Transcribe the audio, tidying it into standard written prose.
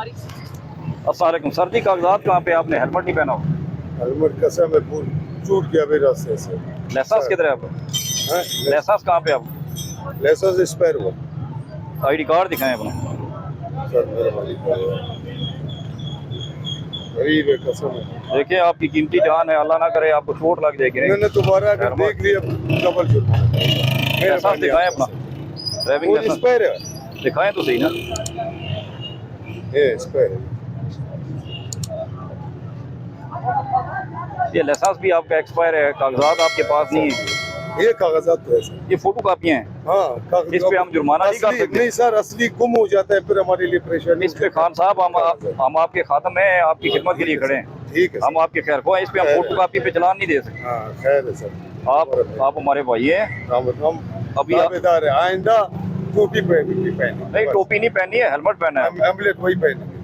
हमारी। अस्सलाम वालेकुम सर जी, कागजात कहाँ पे? आपने हेलमेट नहीं पहना हो। हेलमेट कसम है भूल छूट गया मेरे रास्ते से। लाइसेंस किधर है आपका? हाँ, लाइसेंस कहाँ पे आप? लाइसेंस एक्सपायर हुआ आईडी कार्ड दिखाएं अपना। सर, मेरे मालिक गरीब है कसम है। देखिए आपकी कीमती जान है, अल्लाह ना करे आपको चोट लग जाएगी। मैंने दोबारा अगर देख लिया डबल जुर्माना। लाइसेंस दिखाएं अपना, ड्राइविंग वो लाइसेंस एक्सपायर है, दिखाएं तो सही ना। ये एक्सपायर है। ये लाइसेंस भी आपका एक्सपायर है, कागजात आपके पास नहीं है, ये कागजात तो है सर। ये फोटो कापियाँ हैं। हाँ, कागजात इस पे हम जुर्माना नहीं कर असली सकते। नहीं सर, असली गुम हो जाता है फिर हमारे लिए परेशानी। इस पे खान साहब हम आपके खातम हैं, आपकी खिदमत के लिए खड़े हैं। ठीक है हम आपके खैर को हैं, इस पे हम फोटो कापी पे चलान नहीं दे सकते। हाँ, खैर है सर। आप हमारे भाई हैं। हम अभी दावेदार है, आइंदा टोपी पहनी नहीं, टोपी नहीं पहनी है, हेलमेट पहना है। एम्बुलेट वही पहनेंगे।